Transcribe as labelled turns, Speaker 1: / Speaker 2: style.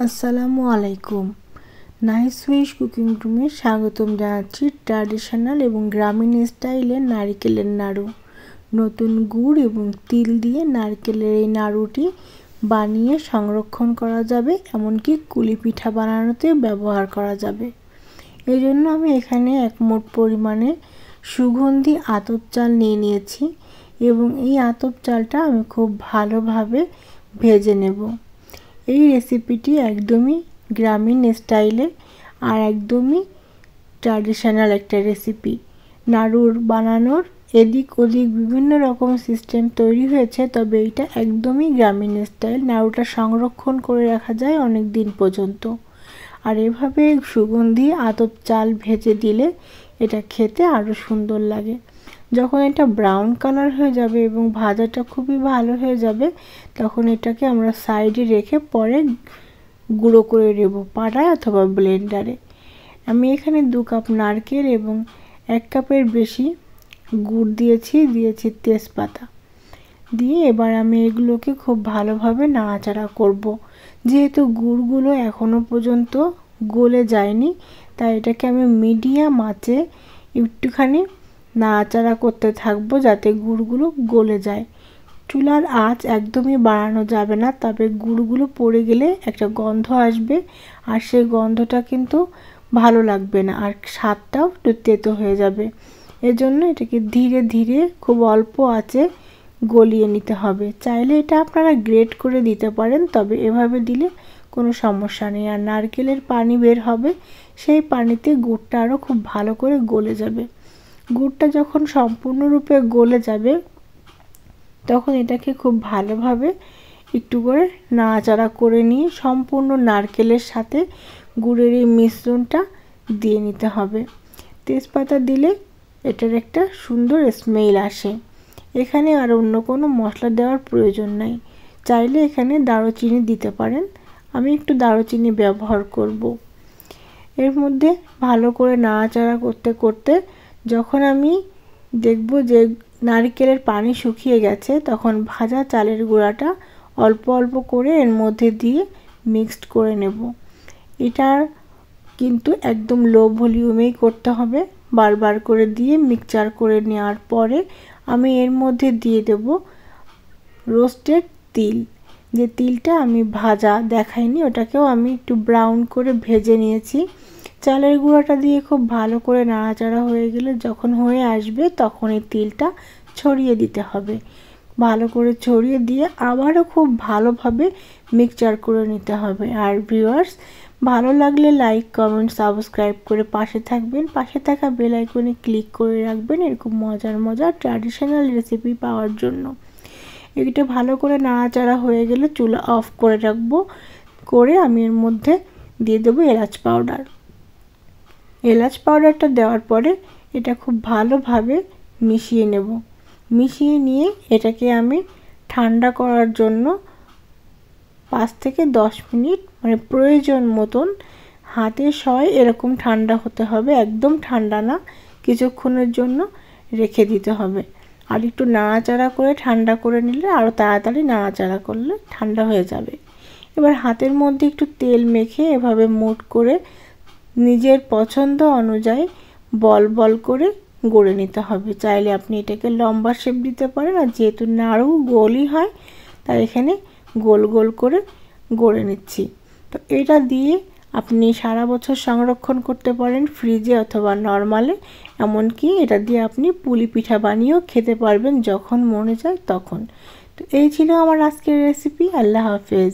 Speaker 1: আসসালামু আলাইকুম। Nice wish cooking রুমে স্বাগতম জানাচ্ছি ট্র্যাডিশনাল এবং গ্রামীণ স্টাইলের নারকেলের নাড়ু। নতুন গুড় এবং তিল দিয়ে নারকেলের এই নাড়ুটি বানিয়ে সংরক্ষণ করা যাবে, এমনকি কুলি পিঠা বানানোতে ব্যবহার করা যাবে। এই জন্য আমি এখানে এক মোট পরিমাণে সুগন্ধি আতপ চাল নিয়ে নিয়েছি এবং এই আতপ চালটা আমি খুব ভালোভাবে ভেজে নেব। এই রেসিপিটি একদমই গ্রামীণ স্টাইলে আর একদমই ট্র্যাডিশনাল একটা রেসিপি। নাড়ুর বানানোর এদিক ওদিক বিভিন্ন রকম সিস্টেম তৈরি হয়েছে, তবে এটা একদমই গ্রামীণ স্টাইল। নাড়ুটা সংরক্ষণ করে রাখা যায় অনেক দিন পর্যন্ত। আর এভাবে সুগন্ধি আতপ চাল ভেজে দিলে এটা খেতে আরও সুন্দর লাগে। যখন এটা ব্রাউন কালার হয়ে যাবে এবং ভাজাটা খুবই ভালো হয়ে যাবে, তখন এটাকে আমরা সাইডে রেখে পরে গুঁড়ো করে নেব পাটায় অথবা ব্লেন্ডারে। আমি এখানে 2 কাপ নারকেল এবং 1 কাপের বেশি গুড় দিয়েছি তেজপাতা দিয়ে এবার আমি এগুলোকে খুব ভালোভাবে নাড়াচাড়া করব। যেহেতু গুড়গুলো এখনো পর্যন্ত গলে যায়নি, তাই এটাকে আমি মিডিয়াম আঁচে একটুখানি নাড়াচাড়া করতে থাকবো যাতে গুড়গুলো গলে যায়। চুলার আঁচ একদমই বাড়ানো যাবে না, তবে গুড়গুলো পড়ে গেলে একটা গন্ধ আসবে, আর সেই গন্ধটা কিন্তু ভালো লাগবে না, আর স্বাদটাও একটু তেতো হয়ে যাবে। এজন্য এটাকে ধীরে ধীরে খুব অল্প আঁচে গলিয়ে নিতে হবে। চাইলে এটা আপনারা গ্রেট করে দিতে পারেন, তবে এভাবে দিলে কোনো সমস্যা নেই। আর নারকেলের পানি বের হবে, সেই পানিতে গুড়টা আরও খুব ভালো করে গলে যাবে। গুড়টা যখন সম্পূর্ণরূপে গলে যাবে, তখন এটাকে খুব ভালোভাবে একটু করে নাড়াচাড়া করে নিয়ে সম্পূর্ণ নারকেলের সাথে গুড়ের এই মিশ্রণটা দিয়ে নিতে হবে। তেজপাতা দিলে এটার একটা সুন্দর স্মেল আসে। এখানে আর অন্য কোনো মশলা দেওয়ার প্রয়োজন নাই। চাইলে এখানে দারুচিনি দিতে পারেন, আমি একটু দারুচিনি ব্যবহার করব। এর মধ্যে ভালো করে নাড়াচাড়া করতে করতে যখন আমি দেখব যে নারকেলের পানি শুকিয়ে গেছে, তখন ভাজা চালের গুঁড়াটা অল্প অল্প করে এর মধ্যে দিয়ে মিক্সড করে নেব। এটা কিন্তু একদম লো ভলিউমেই করতে হবে। বারবার করে দিয়ে মিক্সচার করে নেওয়ার পরে আমি এর মধ্যে দিয়ে দেব রোস্টেড তিল। যে তিলটা আমি ভাজা দেখাইনি, ওটাকেও আমি একটু ব্রাউন করে ভেজে নিয়েছি। চালের গুঁড়াটা দিয়ে খুব ভালো করে নাড়াচাড়া হয়ে গেলে, যখন হয়ে আসবে, তখন এই তিলটা ছড়িয়ে দিতে হবে। ভালো করে ছড়িয়ে দিয়ে আবারও খুব ভালোভাবে মিক্সচার করে নিতে হবে। আর ভিউয়ার্স, ভালো লাগলে লাইক, কমেন্ট, সাবস্ক্রাইব করে পাশে থাকবেন। পাশে থাকা বেল আইকনে ক্লিক করে রাখবেন এরকম মজার ট্র্যাডিশনাল রেসিপি পাওয়ার জন্য। এটা ভালো করে নাড়াচাড়া হয়ে গেলে চুলা অফ করে রাখবো। করে আমি এর মধ্যে দিয়ে দেবো এলাচ পাউডার। এলাচ পাউডারটা দেওয়ার পরে এটা খুব ভালোভাবে মিশিয়ে নেব। মিশিয়ে নিয়ে এটাকে আমি ঠান্ডা করার জন্য 5 থেকে 10 মিনিট, মানে প্রয়োজন মতন হাতে সয় এরকম ঠান্ডা হতে হবে, একদম ঠান্ডা না, কিছুক্ষণের জন্য রেখে দিতে হবে। আর একটু নাড়াচাড়া করে ঠান্ডা করে নিলে আরও তাড়াতাড়ি নাড়াচাড়া করলে ঠান্ডা হয়ে যাবে। এবার হাতের মধ্যে একটু তেল মেখে এভাবে মুঠ করে নিজের পছন্দ অনুযায়ী বল বল করে গড়ে নিতে হবে। চাইলে আপনি এটাকে লম্বা শেপ দিতে পারেন, আর যেহেতু নাড়ু গোলই হয়, তাই এখানে গোল গোল করে গড়ে নিচ্ছি। তো এটা দিয়ে আপনি সারা বছর সংরক্ষণ করতে পারেন ফ্রিজে অথবা নর্মালে। এমনকি এটা দিয়ে আপনি পুলি পিঠা বানিয়েও খেতে পারবেন যখন মনে চায় তখন। তো এই ছিল আমার আজকের রেসিপি। আল্লাহ হাফেজ।